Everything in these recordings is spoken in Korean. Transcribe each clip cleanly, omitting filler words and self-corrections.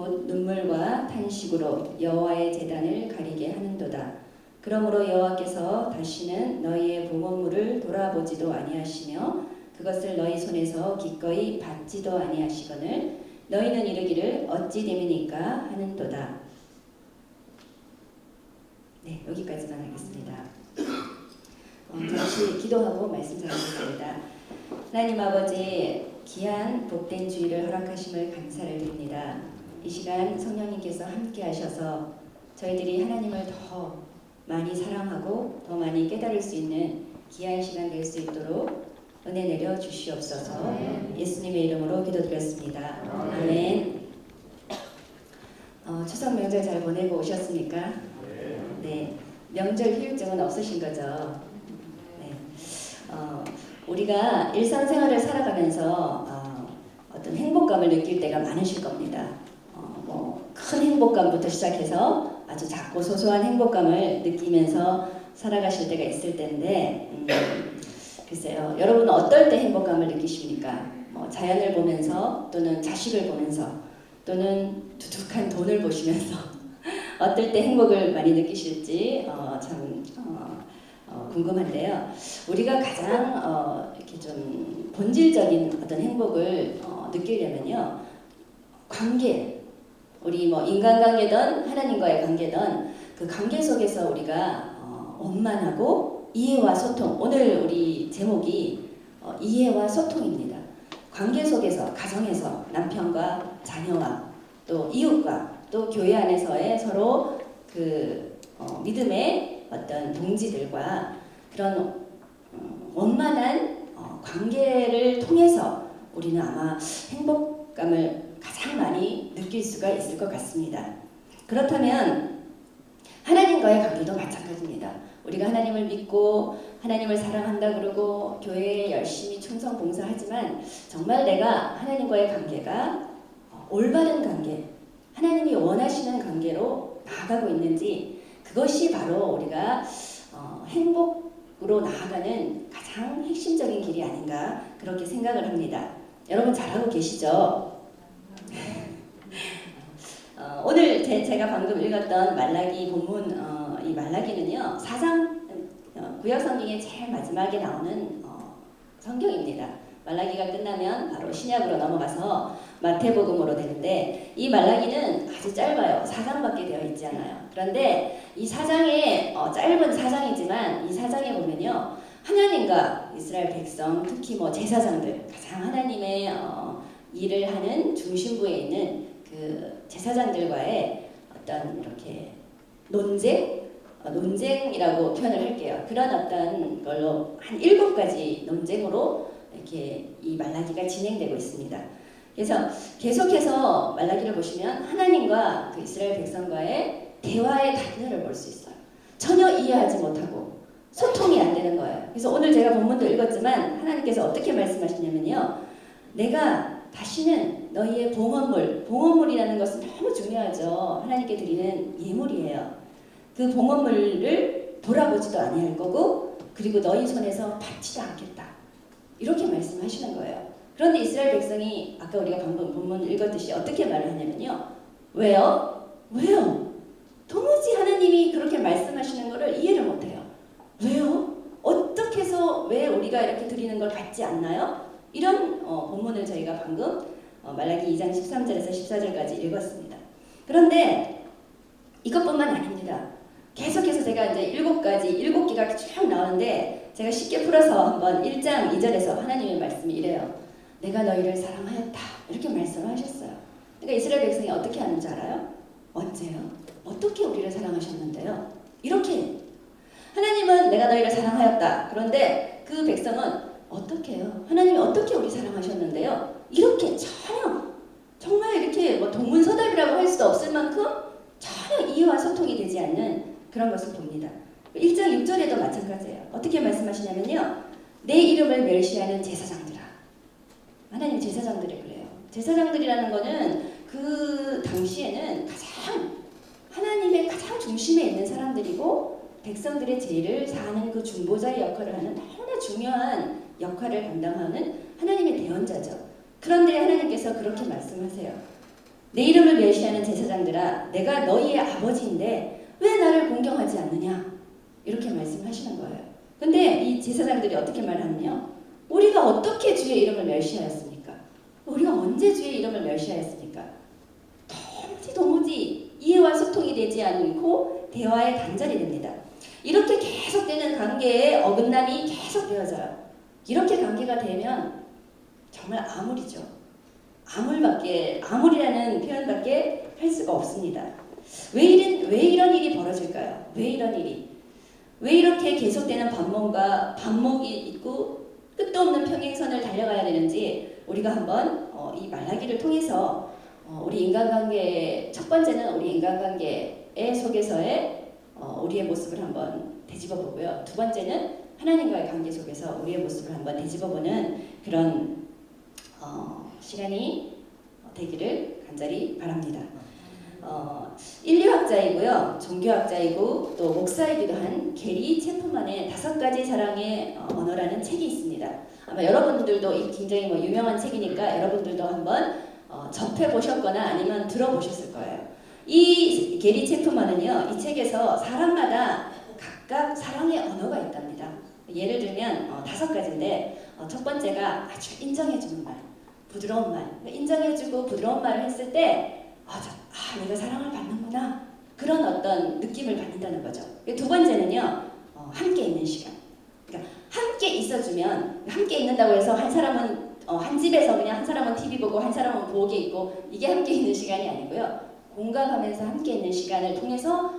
곧 눈물과 탄식으로 여호와의 제단을 가리게 하는도다. 그러므로 여호와께서 다시는 너희의 봉헌물을 돌아보지도 아니하시며 그것을 너희 손에서 기꺼이 받지도 아니하시거늘 너희는 이르기를 어찌 됨이니까 하는도다. 네, 여기까지만 하겠습니다. 잠시 기도하고 말씀 전하겠습니다. 하나님 아버지, 귀한 복된 주일을 허락하심을 감사를 드립니다. 이 시간 성령님께서 함께 하셔서 저희들이 하나님을 더 많이 사랑하고 더 많이 깨달을 수 있는 귀한 시간 될 수 있도록 은혜 내려 주시옵소서. 예수님의 이름으로 기도드렸습니다. 아멘. 추석 명절 잘 보내고 오셨습니까? 네. 명절 후유증은 없으신 거죠? 네. 우리가 일상생활을 살아가면서 어떤 행복감을 느낄 때가 많으실 겁니다. 큰 행복감부터 시작해서 아주 작고 소소한 행복감을 느끼면서 살아가실 때가 있을 텐데 글쎄요, 여러분은 어떨 때 행복감을 느끼십니까? 자연을 보면서 또는 자식을 보면서 또는 두둑한 돈을 보시면서 어떨 때 행복을 많이 느끼실지 참 궁금한데요. 우리가 가장 이렇게 좀 본질적인 어떤 행복을 느끼려면요, 관계, 우리 인간관계든 하나님과의 관계든 그 관계 속에서 우리가 원만하고 이해와 소통. 오늘 우리 제목이 이해와 소통입니다. 관계 속에서, 가정에서 남편과 자녀와 또 이웃과 또 교회 안에서의 서로 그 믿음의 어떤 동지들과 그런 원만한 관계를 통해서 우리는 아마 행복감을 가장 많이 느낄 수가 있을 것 같습니다. 그렇다면 하나님과의 관계도 마찬가지입니다. 우리가 하나님을 믿고 하나님을 사랑한다 그러고 교회에 열심히 충성 봉사하지만 정말 내가 하나님과의 관계가 올바른 관계, 하나님이 원하시는 관계로 나아가고 있는지, 그것이 바로 우리가 행복으로 나아가는 가장 핵심적인 길이 아닌가 그렇게 생각을 합니다. 여러분 잘하고 계시죠? 오늘 제가 방금 읽었던 말라기 본문, 이 말라기는요, 구약 성경의 제일 마지막에 나오는 성경입니다. 말라기가 끝나면 바로 신약으로 넘어가서 마태복음으로 되는데, 이 말라기는 아주 짧아요. 4장밖에 되어 있지 않아요. 그런데 이 4장에 짧은 4장이지만 이 4장에 보면요, 하나님과 이스라엘 백성, 특히 제사장들, 가장 하나님의 일을 하는 중심부에 있는 그 제사장들과의 어떤 이렇게 논쟁이라고 표현을 할게요. 그런 어떤 걸로 한 7가지 논쟁으로 이렇게 이 말라기가 진행되고 있습니다. 그래서 계속해서 말라기를 보시면 하나님과 그 이스라엘 백성과의 대화의 단면을 볼 수 있어요. 전혀 이해하지 못하고 소통이 안 되는 거예요. 그래서 오늘 제가 본문도 읽었지만 하나님께서 어떻게 말씀하시냐면요, 내가 다시는 너희의 봉헌물이라는 것은 너무 중요하죠. 하나님께 드리는 예물이에요. 그 봉헌물을 돌아보지도 아니할 거고, 그리고 너희 손에서 받지도 않겠다. 이렇게 말씀하시는 거예요. 그런데 이스라엘 백성이 아까 우리가 방금 본문 읽었듯이 어떻게 말을 하냐면요, 왜요? 도무지 하나님이 그렇게 말씀하시는 것을 이해를 못해요. 왜요? 어떻게 해서 왜 우리가 이렇게 드리는 걸 받지 않나요? 이런 본문을 저희가 방금 말라기 2장 13절에서 14절까지 읽었습니다. 그런데 이것뿐만 아닙니다. 계속해서 제가 이제 7개가 쭉 나오는데, 제가 쉽게 풀어서 한번 1장 2절에서 하나님의 말씀이 이래요. 내가 너희를 사랑하였다. 이렇게 말씀을 하셨어요. 그러니까 이스라엘 백성이 어떻게 하는 줄 알아요? 언제요? 어떻게 우리를 사랑하셨는데요? 이렇게 하나님은 내가 너희를 사랑하였다. 그런데 그 백성은 어떻게 해요? 하나님이 어떻게 우리 사랑하셨는데요? 이렇게 전혀 정말 이렇게 동문서답이라고 할 수도 없을 만큼 전혀 이해와 소통이 되지 않는 그런 것을 봅니다. 1장 6절에도 마찬가지예요. 어떻게 말씀하시냐면요, 내 이름을 멸시하는 제사장들아. 하나님 제사장들이 그래요. 제사장들이라는 거는 그 당시에는 하나님의 가장 중심에 있는 사람들이고, 백성들의 죄를 사하는 그 중보자의 역할을 하는 너무나 중요한 역할을 감당하는 하나님의 대언자죠. 그런데 하나님께서 그렇게 말씀하세요. 내 이름을 멸시하는 제사장들아, 내가 너희의 아버지인데 왜 나를 공경하지 않느냐? 이렇게 말씀하시는 거예요. 근데 이 제사장들이 어떻게 말하느냐? 우리가 어떻게 주의 이름을 멸시하였습니까? 우리가 언제 주의 이름을 멸시하였습니까? 도무지 이해와 소통이 되지 않고 대화의 단절이 됩니다. 이렇게 계속되는 관계에 어긋남이 계속 되어져요. 이렇게 관계가 되면 정말 암울이죠. 암울이라는 표현밖에 할 수가 없습니다. 왜 이런 일이 벌어질까요? 왜 이런 일이? 왜 이렇게 계속되는 반목이 있고 끝도 없는 평행선을 달려가야 되는지 우리가 한번 이 말라기를 통해서 우리 인간관계, 첫 번째는 우리 인간관계 속에서의 우리의 모습을 한번 되짚어 보고요. 두 번째는 하나님과의 관계 속에서 우리의 모습을 한번 되짚어 보는 그런 시간이 되기를 간절히 바랍니다. 인류학자이고요, 종교학자이고 또 목사이기도 한 게리 체프만의 5가지 사랑의 언어라는 책이 있습니다. 아마 여러분들도 굉장히 유명한 책이니까 여러분들도 한번 접해보셨거나 아니면 들어보셨을 거예요. 이 게리 체프만은요, 이 책에서 사람마다 각각 사랑의 언어가 있답니다. 예를 들면 5가지인데 첫 번째가 아주 인정해주는 말, 부드러운 말. 인정해주고 부드러운 말을 했을 때 내가 사랑을 받는구나, 그런 어떤 느낌을 받는다는 거죠. 두 번째는요, 함께 있는 시간. 그러니까 함께 있어주면, 함께 있는다고 해서 한 사람은 한 집에서 그냥 한 사람은 TV 보고 한 사람은 부엌에 있고 이게 함께 있는 시간이 아니고요. 공감하면서 함께 있는 시간을 통해서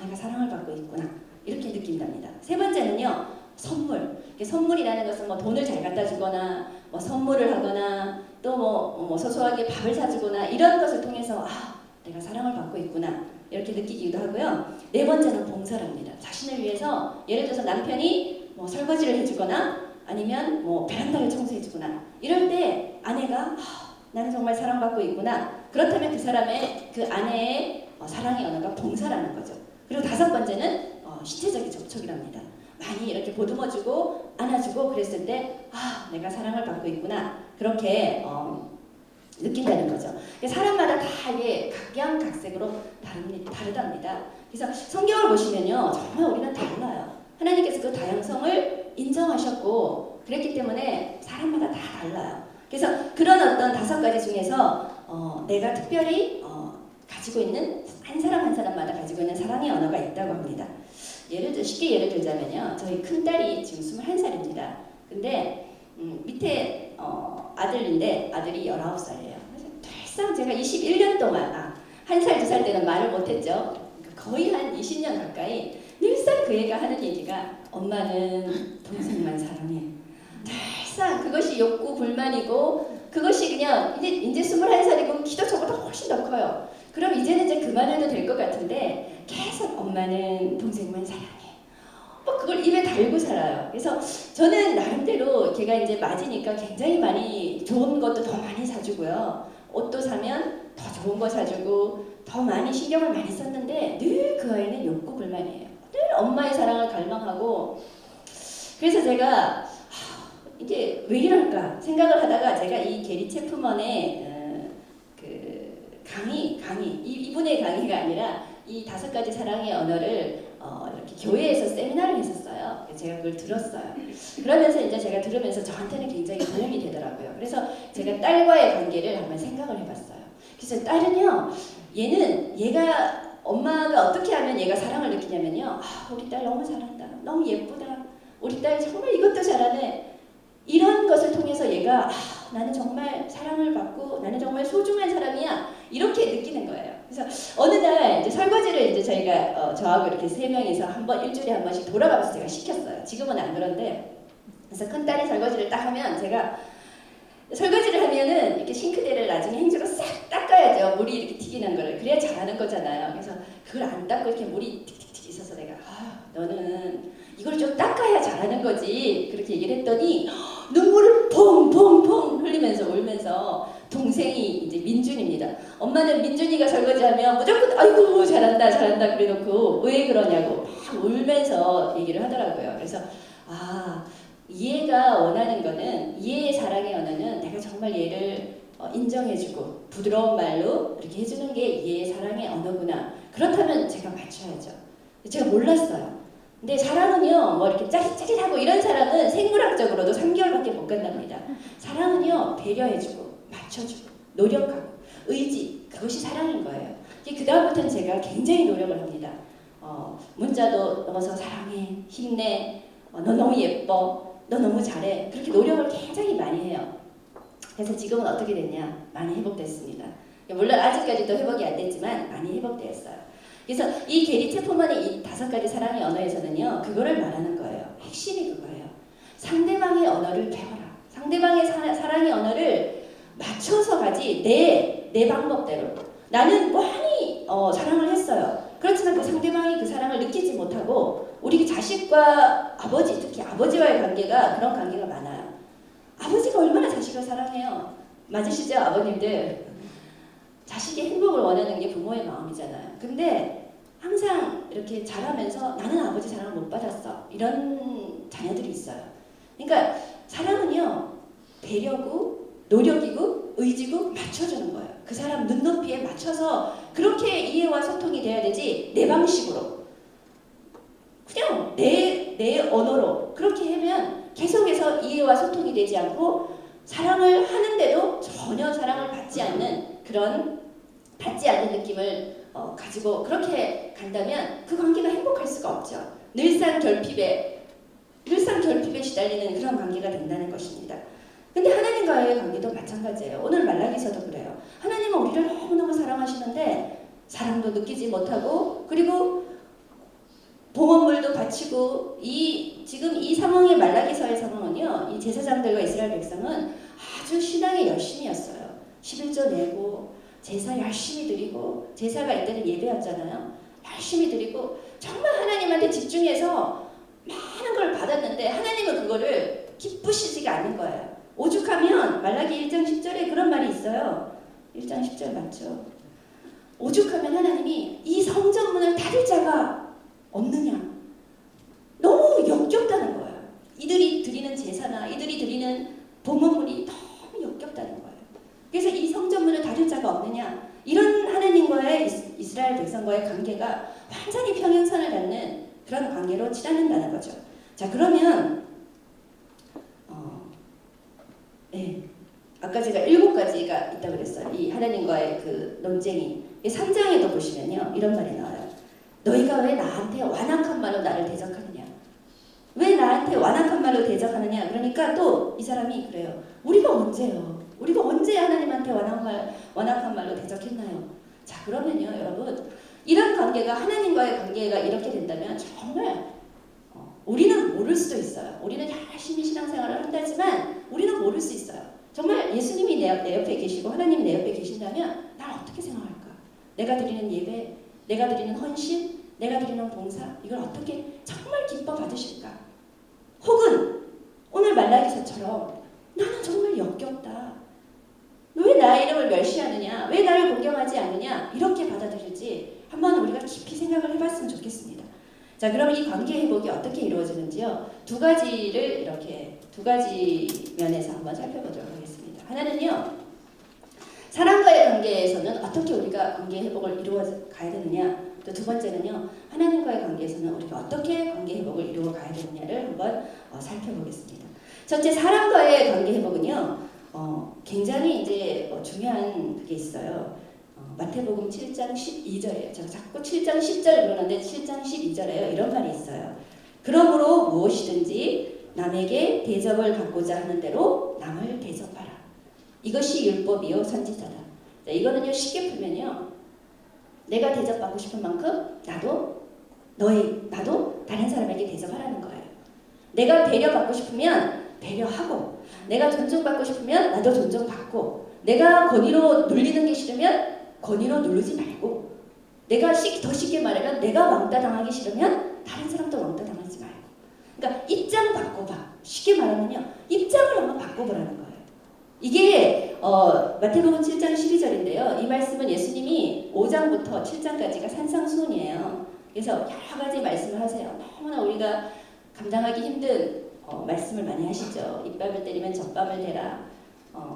내가 사랑을 받고 있구나, 이렇게 느낀답니다. 세 번째는요, 선물. 선물이라는 것은 돈을 잘 갖다 주거나 선물을 하거나 또 소소하게 밥을 사주거나 이런 것을 통해서 내가 사랑을 받고 있구나, 이렇게 느끼기도 하고요. 네 번째는 봉사랍니다. 자신을 위해서 예를 들어서 남편이 설거지를 해주거나 아니면 베란다를 청소해주거나 이럴 때 아내가 나는 정말 사랑받고 있구나, 그렇다면 그 아내의 사랑의 언어가 봉사라는 거죠. 그리고 5번째는 신체적인 접촉이랍니다. 많이 이렇게 보듬어주고 안아주고 그랬을 때 내가 사랑을 받고 있구나, 그렇게 느낀다는 거죠. 사람마다 다 이게 각양각색으로 다르답니다. 그래서 성경을 보시면요, 정말 우리는 달라요. 하나님께서 그 다양성을 인정하셨고 그랬기 때문에 사람마다 다 달라요. 그래서 그런 어떤 5가지 중에서 내가 특별히 가지고 있는 한 사람 한 사람마다 가지고 있는 사랑의 언어가 있다고 합니다. 쉽게 예를 들자면요, 저희 큰딸이 지금 21살입니다. 근데 밑에 아들인데 아들이 19살이에요. 늘상 제가 21년 동안 1살, 2살 때는 말을 못했죠. 거의 한 20년 가까이 늘상 그 애가 하는 얘기가 엄마는 동생만 사랑해. 늘상 그것이 욕구 불만이고 그것이 그냥 이제 21살이고 키도 저보다 훨씬 더 커요. 그럼 이제는 그만해도 될 것 같은데 계속 엄마는 동생만 사랑해. 그걸 입에 달고 살아요. 그래서 저는 나름대로 걔가 이제 맞이니까 굉장히 많이 좋은 것도 더 많이 사주고요. 옷도 사면 더 좋은 거 사주고 더 많이 신경을 많이 썼는데 늘 그 아이는 욕구 불만이에요. 늘 엄마의 사랑을 갈망하고, 그래서 제가 이게 왜 이럴까 생각을 하다가 제가 이 게리 체프먼의 이분의 강의가 아니라 이 5가지 사랑의 언어를 이렇게 교회에서 세미나를 했었어요. 제가 그걸 들었어요. 그러면서 이제 제가 들으면서 저한테는 굉장히 도움이 되더라고요. 그래서 제가 딸과의 관계를 한번 생각을 해봤어요. 그래서 딸은요, 얘가 엄마가 어떻게 하면 얘가 사랑을 느끼냐면요, 우리 딸 너무 잘한다, 너무 예쁘다, 우리 딸 정말 이것도 잘하네, 이런 것을 통해서 얘가 나는 정말 사랑을 받고 나는 정말 소중한 사람이야, 이렇게 느끼는 거예요. 그래서 어느 날 이제 설거지를 이제 저희가 저하고 이렇게 3명이서 일주일에 한 번씩 돌아가면서 제가 시켰어요. 지금은 안 그런데. 그래서 큰 딸이 설거지를 딱 하면 제가 설거지를 하면은 이렇게 싱크대를 나중에 행주로 싹 닦아야죠. 물이 이렇게 튀기는 거를. 그래야 잘하는 거잖아요. 그래서 그걸 안 닦고 이렇게 물이 틱틱틱 있어서 내가 너는 이걸 좀 닦아야 잘하는 거지, 그렇게 얘기를 했더니 눈물을 펑펑펑 흘리면서 울면서, 동생이 이제 민준입니다. 엄마는 민준이가 설거지하면 무조건 아이고 잘한다 그래놓고 왜 그러냐고 막 울면서 얘기를 하더라고요. 그래서 이해가 원하는 거는, 이해의 사랑의 언어는 내가 정말 얘를 인정해주고 부드러운 말로 이렇게 해주는 게 이해의 사랑의 언어구나. 그렇다면 제가 맞춰야죠. 제가 몰랐어요. 근데 사랑은요, 뭐 이렇게 짜릿짜릿하고 이런 사랑은 생물학적으로도 3개월밖에 못 간답니다. 사랑은요, 배려해주고, 맞춰주고, 노력하고, 의지, 그것이 사랑인 거예요. 그 다음부터는 제가 굉장히 노력을 합니다. 문자도 넣어서 사랑해, 힘내, 너 너무 예뻐, 너 너무 잘해. 그렇게 노력을 굉장히 많이 해요. 그래서 지금은 어떻게 됐냐? 많이 회복됐습니다. 물론 아직까지도 회복이 안 됐지만 많이 회복되었어요. 그래서 이 게리 체퍼만의 이 5가지 사랑의 언어에서는요, 그거를 말하는 거예요. 핵심이 그거예요. 상대방의 언어를 배워라. 상대방의 사랑의 언어를 맞춰서 가지 내 방법대로. 나는 많이 사랑을 했어요. 그렇지만 그 상대방이 그 사랑을 느끼지 못하고 우리 자식과 아버지, 특히 아버지와의 관계가 그런 관계가 많아요. 아버지가 얼마나 자식을 사랑해요. 맞으시죠, 아버님들? 자식의 행복을 원하는 게 부모의 마음이잖아요. 근데 항상 이렇게 자라면서 나는 아버지 사랑을 못 받았어. 이런 자녀들이 있어요. 그러니까 사랑은요, 배려고, 노력이고, 의지고, 맞춰주는 거예요. 그 사람 눈높이에 맞춰서 그렇게 이해와 소통이 돼야 되지, 내 방식으로. 그냥 내 언어로 그렇게 하면 계속해서 이해와 소통이 되지 않고 사랑을 하는데도 전혀 사랑을 받지 않는 그런 받지 않는 느낌을 가지고 그렇게 간다면 그 관계가 행복할 수가 없죠. 늘상 결핍에 시달리는 그런 관계가 된다는 것입니다. 근데 하나님과의 관계도 마찬가지예요. 오늘 말라기서도 그래요. 하나님은 우리를 너무너무 사랑하시는데 사랑도 느끼지 못하고 그리고 봉헌물도 바치고 지금 이 상황의 말라기서의 상황은요. 이 제사장들과 이스라엘 백성은 아주 신앙에 열심이었어요. 11조 내고 제사 열심히 드리고 제사가 이때는 예배였잖아요. 열심히 드리고 정말 하나님한테 집중해서 많은 걸 받았는데 하나님은 그거를 기쁘시지가 않는 거예요. 오죽하면 말라기 1장 10절에 그런 말이 있어요. 1장 10절 맞죠? 오죽하면 하나님이 이 성전문을 닫을 자가 없느냐. 너무 역겹다는 거예요. 이들이 드리는 제사나 이들이 드리는 봉헌물이 너무 역겹다는 거예요. 그래서 이 성전문을 닫을 자가 없느냐. 이런 하나님과의 이스라엘 백성과의 관계가 완전히 평행선을 갖는 그런 관계로 치닫는다는 거죠. 자, 그러면 아까 제가 7가지가 있다고 그랬어요. 이 하나님과의 그 논쟁이. 3장에도 보시면요. 이런 말이 나와요. 너희가 왜 나한테 완악한 말로 나를 대적하느냐. 왜 나한테 완악한 말로 대적하느냐. 그러니까 또 이 사람이 그래요. 우리가 언제요? 우리가 언제 하나님한테 완악한 말로 대적했나요? 자, 그러면요. 여러분. 이런 관계가 하나님과의 관계가 이렇게 된다면 정말 우리는 모를 수도 있어요. 우리는 열심히 신앙생활을 한다지만 우리는 모를 수 있어요. 정말 예수님이 내 옆에 계시고 하나님이 내 옆에 계신다면 날 어떻게 생각할까? 내가 드리는 예배, 내가 드리는 헌신, 내가 드리는 봉사 이걸 어떻게 정말 기뻐 받으실까? 혹은 오늘 말라기서처럼 나는 정말 역겹다. 왜 나의 이름을 멸시하느냐? 왜 나를 공경하지 않느냐? 이렇게 받아들일지 한번 우리가 깊이 생각을 해봤으면 좋겠습니다. 자, 그럼 이 관계 회복이 어떻게 이루어지는지요? 2가지를 이렇게 2가지 면에서 한번 살펴보도록 하겠습니다. 하나는요, 사람과의 관계에서는 어떻게 우리가 관계 회복을 이루어 가야 되느냐? 또 2번째는요, 하나님과의 관계에서는 우리가 어떻게 관계 회복을 이루어 가야 되느냐를 한번 살펴보겠습니다. 첫째, 사람과의 관계 회복은요, 굉장히 이제 중요한 그게 있어요. 마태복음 7장 12절이에요. 제가 자꾸 7장 10절 그러는데 7장 12절에요. 이런 말이 있어요. 그러므로 무엇이든지 남에게 대접을 받고자 하는 대로 남을 대접하라. 이것이 율법이요 선지자다. 자, 이거는요 쉽게 풀면요. 내가 대접받고 싶은 만큼 나도 다른 사람에게 대접하라는 거예요. 내가 배려받고 싶으면 배려하고 내가 존중받고 싶으면 나도 존중받고 내가 권위로 눌리는 게 싫으면 권위로 누르지 말고 내가 더 쉽게 말하면 내가 왕따 당하기 싫으면 다른 사람도 왕따 당하지 말고 그러니까 입장 바꿔봐. 쉽게 말하면요. 입장을 한번 바꿔보라는 거예요. 이게 마태복음 7장 12절인데요. 이 말씀은 예수님이 5장부터 7장까지가 산상수훈이에요. 그래서 여러 가지 말씀을 하세요. 너무나 우리가 감당하기 힘든 말씀을 많이 하시죠. 입밤을 때리면 젖밤을 대라.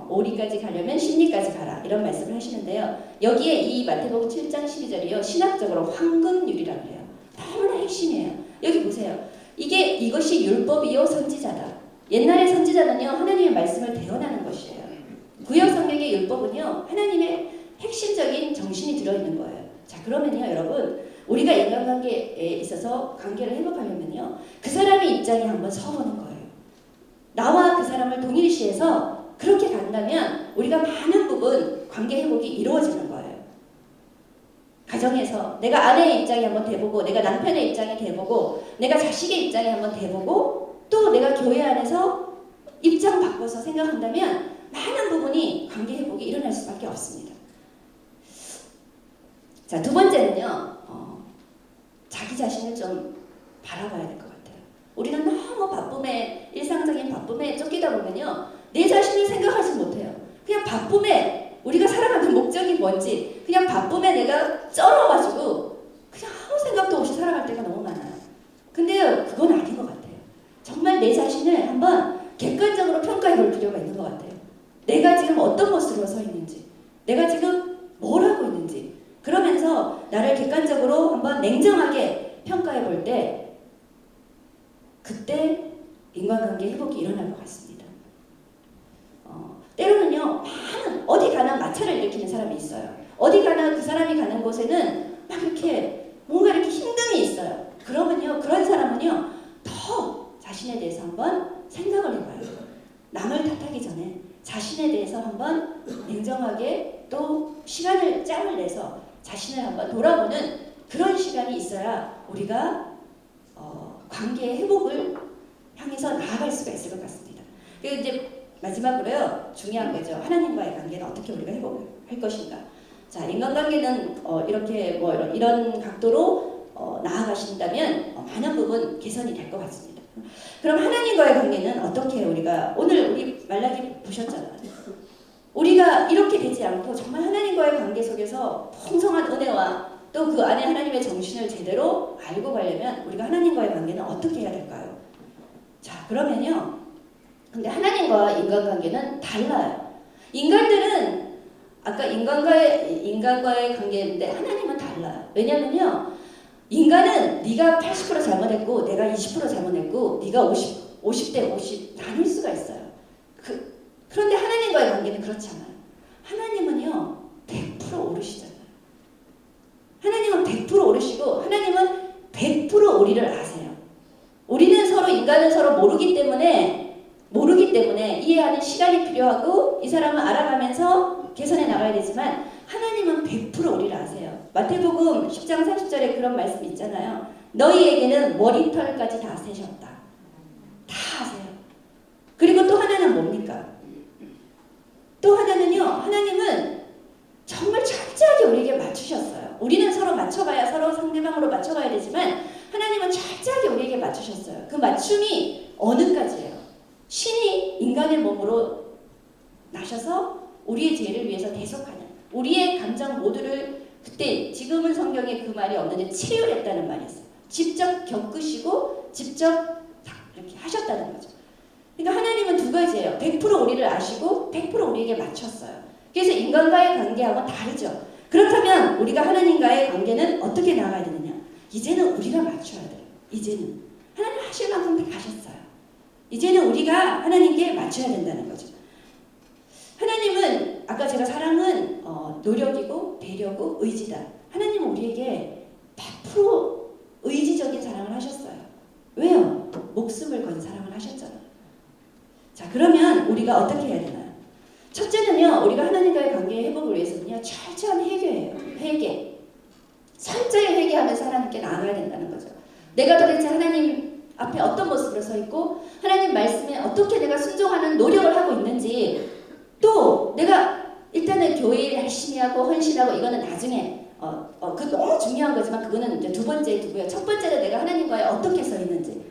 오리까지 가려면 십리까지 가라 이런 말씀을 하시는데요. 여기에 이 마태복음 7장 12절이요 신학적으로 황금률이라고 해요. 너무나 핵심이에요. 여기 보세요. 이것이 율법이요 선지자다. 옛날의 선지자는요 하나님의 말씀을 대언하는 것이에요. 구약 성경의 율법은요 하나님의 핵심적인 정신이 들어있는 거예요. 자 그러면요 여러분 우리가 인간관계에 있어서 관계를 회복하려면요 그 사람의 입장에 한번 서보는 거예요. 나와 그 사람을 동일시해서 그렇게 간다면 우리가 많은 부분 관계 회복이 이루어지는 거예요. 가정에서 내가 아내의 입장에 한번 대보고 내가 남편의 입장에 대보고 내가 자식의 입장에 한번 대보고 또 내가 교회 안에서 입장 바꿔서 생각한다면 많은 부분이 관계 회복이 일어날 수밖에 없습니다. 자, 두 번째는요. 자기 자신을 좀 바라봐야 될 것 같아요. 우리는 너무 바쁨에 일상적인 바쁨에 쫓기다 보면요. 내 자신을 생각하지 못해요. 그냥 바쁨에 우리가 살아가는 목적이 뭔지 그냥 바쁨에 내가 쩔어가지고 그냥 아무 생각도 없이 살아갈 때가 너무 많아요. 근데 그건 아닌 것 같아요. 정말 내 자신을 한번 객관적으로 평가해 볼 필요가 있는 것 같아요. 내가 지금 어떤 모습으로 서 있는지 내가 지금 뭘 하고 있는지 그러면서 나를 객관적으로 한번 냉정하게 평가해 볼 때 그때 인간관계 회복이 일어날 것 같습니다. 때로는요 많은 어디 가나 마찰을 일으키는 사람이 있어요. 어디 가나 그 사람이 가는 곳에는 막 이렇게 뭔가 이렇게 힘듦이 있어요. 그러면요 그런 사람은요 더 자신에 대해서 한번 생각을 해봐요. 남을 탓하기 전에 자신에 대해서 한번 냉정하게 또 짬을 내서 자신을 한번 돌아보는 그런 시간이 있어야 우리가 관계의 회복을 향해서 나아갈 수가 있을 것 같습니다. 그리고 이제 마지막으로요 중요한 거죠. 하나님과의 관계는 어떻게 우리가 회복할 것인가. 자 인간관계는 이렇게 이런 각도로 나아가신다면 많은 부분 개선이 될 것 같습니다. 그럼 하나님과의 관계는 어떻게 우리가 오늘 우리 말라기 보셨잖아요. 우리가 이렇게 되지 않고 정말 하나님과의 관계 속에서 풍성한 은혜와 또 그 안에 하나님의 정신을 제대로 알고 가려면 우리가 하나님과의 관계는 어떻게 해야 될까요? 자 그러면요 근데 하나님과 인간관계는 달라요. 인간들은 아까 인간과의 관계인데 하나님은 달라요. 왜냐면요 인간은 네가 80% 잘못했고 내가 20% 잘못했고 네가 50대 50 나눌 수가 있어요. 그런데 하나님과의 관계는 그렇지 않아요. 하나님은요 100% 오르시잖아요. 하나님은 100% 오르시고 하나님은 100% 우리를 아세요. 우리는 서로 인간은 서로 모르기 때문에 이해하는 시간이 필요하고 이 사람을 알아가면서 개선해 나가야 되지만 하나님은 100% 우리를 아세요. 마태복음 10장 30절에 그런 말씀 있잖아요. 너희에게는 머리털까지 다 세셨다. 다 아세요. 그리고 또 하나는 뭡니까? 또 하나는요. 하나님은 정말 철저하게 우리에게 맞추셨어요. 우리는 서로 맞춰가야 서로 상대방으로 맞춰가야 되지만 하나님은 철저하게 우리에게 맞추셨어요. 그 맞춤이 어느까지예요? 신이 인간의 몸으로 나셔서 우리의 죄를 위해서 대속하는 우리의 감정 모두를 그때 지금은 성경에 그 말이 없는데 치유했다는 말이 있어요. 직접 겪으시고 직접 이렇게 하셨다는 거죠. 그러니까 하나님은 두 가지예요. 100% 우리를 아시고 100% 우리에게 맞췄어요. 그래서 인간과의 관계하고 다르죠. 그렇다면 우리가 하나님과의 관계는 어떻게 나가야 되느냐? 이제는 우리가 맞춰야 돼요. 이제는 하나님 하실 만큼 다 하셨어요. 이제는 우리가 하나님께 맞춰야 된다는 거죠. 하나님은 아까 제가 사랑은 노력이고 배려고 의지다. 하나님은 우리에게 100% 의지적인 사랑을 하셨어요. 왜요? 목숨을 건 사랑을 하셨잖아요. 자 그러면 우리가 어떻게 해야 되나요? 첫째는요. 우리가 하나님과의 관계의 회복을 위해서는요. 철저한 회개예요. 회개. 철저히 회개하면서 하나님께 나아가야 된다는 거죠. 내가 도대체 하나님 앞에 어떤 모습으로 서 있고 하나님 말씀에 어떻게 내가 순종하는 노력을 하고 있는지 또 내가 일단은 교회를 열심히 하고 헌신하고 이거는 나중에 그 너무 중요한 거지만 그거는 이제 두 번째 두고요. 첫 번째는 내가 하나님과에 어떻게 서 있는지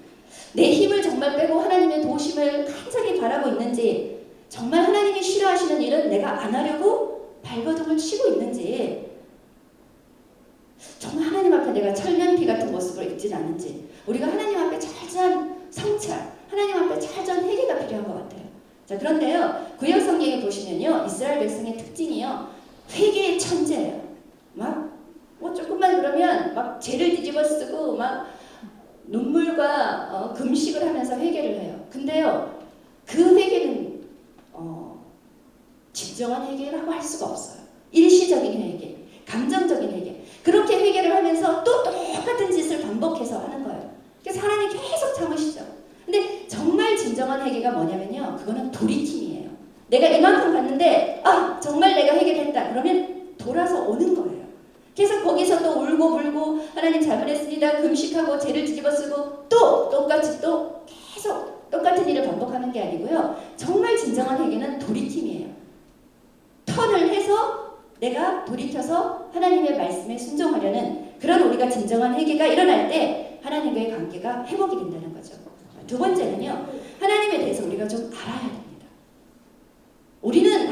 내 힘을 정말 빼고 하나님의 도우심을 간절히 바라고 있는지 정말 하나님이 싫어하시는 일은 내가 안 하려고 발버둥을 치고 있는지 정말 하나님 앞에 내가 철면피 같은 모습으로 있지는 않은지 우리가 하나님 앞에 철저한 성찰 하나님 앞에 철저한 회개가 필요한 것 같아요. 자, 그런데요, 구약 성경에 보시면요, 이스라엘 백성의 특징이요, 회개의 천재예요. 뭐 조금만 그러면 막 죄를 뒤집어 쓰고 막 눈물과 금식을 하면서 회개를 해요. 근데요, 그 회개는 진정한 회개라고 할 수가 없어요. 일시적인 회개, 감정적인 회개. 그렇게 회개를 하면서 또 똑같은 짓을 반복해서 하는 거예요. 그래서 하나님 계속 참으시죠. 근데 정말 진정한 회개가 뭐냐면요, 그거는 돌이킴이에요. 내가 이만큼 갔는데 정말 내가 회개했다 그러면 돌아서 오는 거예요. 그래서 거기서 또 울고 불고 하나님 잘못했습니다 금식하고 죄를 뒤집어 쓰고 또 똑같이 또 계속 똑같은 일을 반복하는 게 아니고요, 정말 진정한 회개는 돌이킴이에요. 턴을 해서 내가 돌이켜서 하나님의 말씀에 순종하려는 그런 우리가 진정한 회개가 일어날 때 하나님과의 관계가 회복이 된다는 거죠. 두 번째는요, 하나님에 대해서 우리가 좀 알아야 됩니다.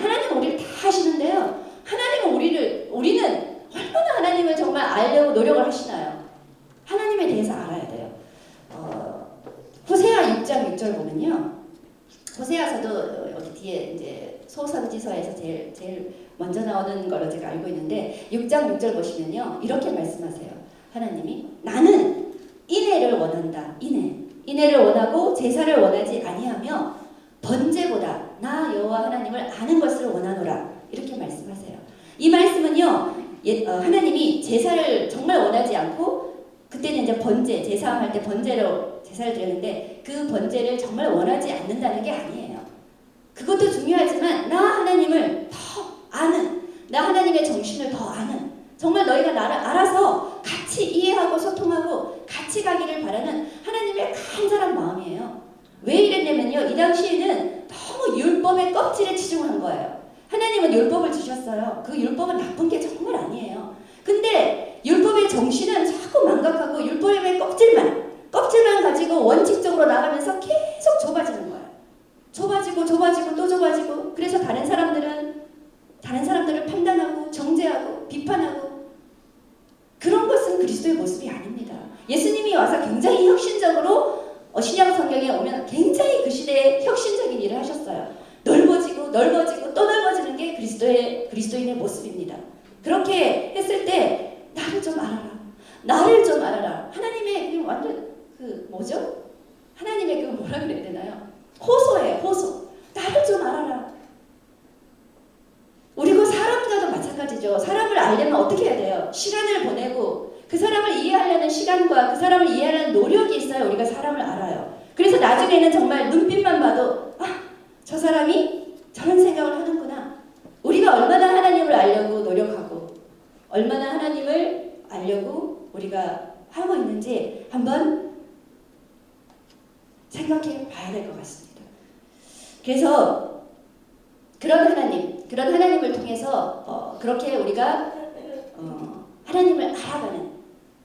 하나님은 우리를 다 하시는데요, 우리는 얼마나 하나님을 정말 알려고 노력을 하시나요? 하나님에 대해서 알아야 돼요. 호세아 6장 6절 보면요, 호세아서도 여기 뒤에 이제 소선지서에서 제일 먼저 나오는 걸로 제가 알고 있는데 6장 6절 보시면요, 이렇게 말씀하세요. 하나님이 나는 인애를 원한다. 인애를 원하고 제사를 원하지 아니하며 번제보다 나 여호와 하나님을 아는 것을 원하노라. 이렇게 말씀하세요. 이 말씀은요, 하나님이 제사를 정말 원하지 않고, 그때는 이제 번제, 제사할 때 번제로 제사를 드렸는데 그 번제를 정말 원하지 않는다는 게 아니에요. 그것도 중요하지만 나 하나님을 더 아는, 나 하나님의 정신을 더 아는, 정말 너희가 나를 알아서 같이 이해하고 소통하고 같이 가기를 바라는 하나님의 간절한 마음이에요. 왜 이랬냐면요, 이 당시에는 너무 율법의 껍질에 치중한 거예요. 하나님은 율법을 주셨어요. 그 율법은 나쁜 게 정말 아니에요. 근데 율법의 정신은 자꾸 망각하고 율법의 껍질만 가지고 원칙적으로 나가면서 계속 좁아지는 거예요. 좁아지고 또 좁아지고, 그래서 다른 사람들을 판단하고 정죄하고 비판하고, 그런 것은 그리스도의 모습이 아닙니다. 예수님이 와서 굉장히 혁신적으로 신약 성경에 오면 굉장히 그 시대에 혁신적인 일을 하셨어요. 넓어지고 또 넓어지는 게 그리스도인의 모습입니다. 그렇게 했을 때 나를 좀 알아라. 하나님의 완전 하나님의 뭐라 그래야 되나요? 호소예요, 호소. 나를 좀 알아라. 우리가 사람과도 마찬가지죠. 사람을 알려면 어떻게 해야 돼요? 시간을 보내고 그 사람을 이해하려는 시간과 그 사람을 이해하려는 노력이 있어야 우리가 사람을 알아요. 그래서 나중에는 정말 눈빛만 봐도 저 사람이 저런 생각을 하는구나. 우리가 얼마나 하나님을 알려고 노력하고 얼마나 하나님을 알려고 우리가 하고 있는지 한번 생각해 봐야 될 것 같습니다. 그래서 그런 하나님을 통해서 그렇게 우리가 하나님을 알아가는,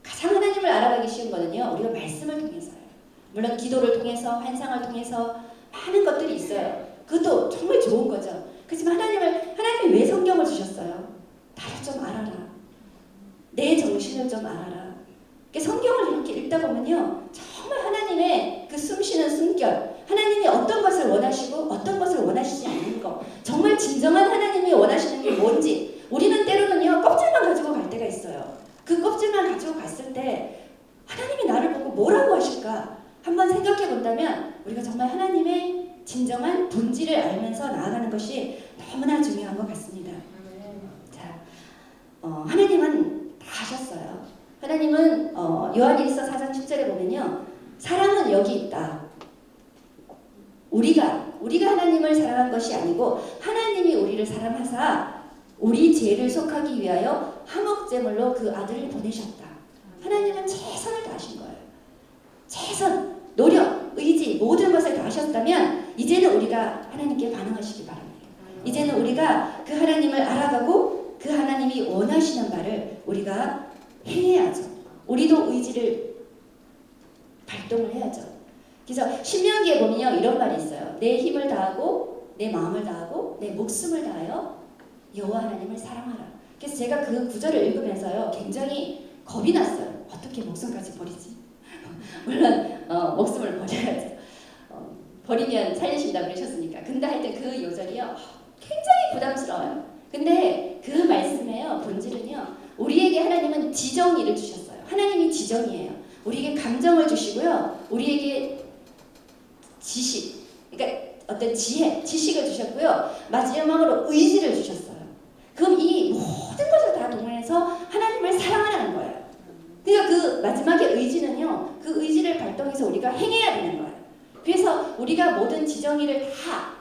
가장 하나님을 알아가기 쉬운 거는요, 우리가 말씀을 통해서요. 물론 기도를 통해서, 환상을 통해서 많은 것들이 있어요. 그것도 정말 좋은 거죠. 그렇지만 하나님이 왜 성경을 주셨어요? 나를 좀 알아라. 내 정신을 좀 알아라. 성경을 이렇게 읽다 보면요, 정말 하나님의 그 숨쉬는 숨결, 하나님이 어떤 것을 원하시고 어떤 것을 원하시지 않는 것, 정말 진정한 하나님이 원하시는 게 뭔지, 우리는 때로는요 껍질만 가지고 갈 때가 있어요. 그 껍질만 가지고 갔을 때 하나님이 나를 보고 뭐라고 하실까 한번 생각해 본다면 우리가 정말 하나님의 진정한 본질을 알면서 나아가는 것이 너무나 중요한 것 같습니다. 자, 하나님은 다 하셨어요. 하나님은 요한일서 4장 10절에 보면요, 사랑은 여기 있다. 우리가 하나님을 사랑한 것이 아니고 하나님이 우리를 사랑하사 우리 죄를 속하기 위하여 화목제물로 그 아들을 보내셨다. 하나님은 최선을 다하신 거예요. 최선, 노력, 의지, 모든 것을 다하셨다면 이제는 우리가 하나님께 반응하시기 바랍니다. 이제는 우리가 그 하나님을 알아가고 그 하나님이 원하시는 바를 우리가 행해야죠. 우리도 의지를 발동을 해야죠. 그래서 신명기에 보면요, 이런 말이 있어요. 내 힘을 다하고 내 마음을 다하고 내 목숨을 다하여 여호와 하나님을 사랑하라. 그래서 제가 그 구절을 읽으면서요, 굉장히 겁이 났어요. 어떻게 목숨까지 버리지? 물론 목숨을 버려야죠. 버리면 살리신다 그러셨으니까. 근데 하여튼 그 요절이요 굉장히 부담스러워요. 근데 그 말씀에요 본질은요 우리에게 하나님은 지정의를 주셨어요. 하나님이 지정이에요. 우리에게 감정을 주시고요. 우리에게 지식, 그러니까 어떤 지혜, 지식을 주셨고요. 마지막으로 의지를 주셨어요. 그럼 이 모든 것을 다 동원해서 하나님을 사랑하라는 거예요. 그러니까 그 마지막에 의지는요. 그 의지를 발동해서 우리가 행해야 되는 거예요. 그래서 우리가 모든 지정의를 다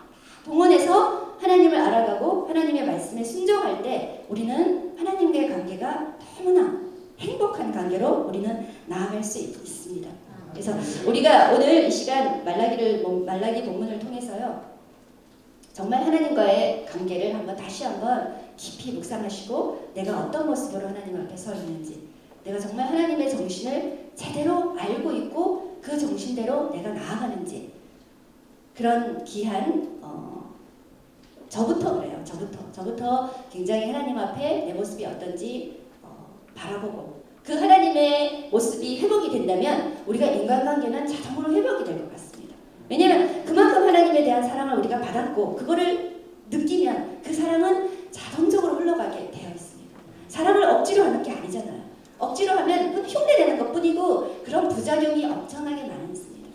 동원해서 하나님을 알아가고 하나님의 말씀에 순종할 때 우리는 하나님과의 관계가 너무나 행복한 관계로 우리는 나아갈 수 있습니다. 그래서 우리가 오늘 이 시간 말라기 본문을 통해서요. 정말 하나님과의 관계를 다시 한번 깊이 묵상하시고 내가 어떤 모습으로 하나님 앞에 서 있는지 내가 정말 하나님의 정신을 제대로 알고 있고 그 정신대로 내가 나아가는지 그런 귀한 저부터 그래요. 저부터 굉장히 하나님 앞에 내 모습이 어떤지 바라보고 그 하나님의 모습이 회복이 된다면 우리가 인간관계는 자동으로 회복이 될 것 같습니다. 왜냐하면 그만큼 하나님에 대한 사랑을 우리가 받았고 그거를 느끼면 그 사랑은 자동적으로 흘러가게 되어 있습니다. 사랑을 억지로 하는 게 아니잖아요. 억지로 하면 그건 흉내내는 것뿐이고 그런 부작용이 엄청나게 많이 있습니다.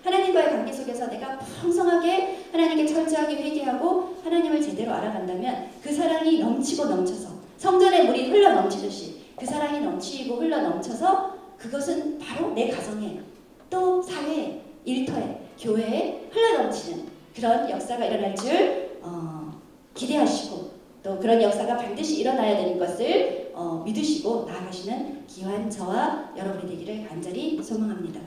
하나님과의 관계 속에서 내가 풍성하게 하나님께 철저하게 회개하고 하나님을 제대로 알아간다면 그 사랑이 넘치고 넘쳐서 성전에 물이 흘러 넘치듯이 그 사랑이 넘치고 흘러 넘쳐서 그것은 바로 내 가정에 또 사회에 일터에 교회에 흘러 넘치는 그런 역사가 일어날 줄 기대하시고 또 그런 역사가 반드시 일어나야 되는 것을 믿으시고 나아가시는 귀한 저와 여러분이 되기를 간절히 소망합니다.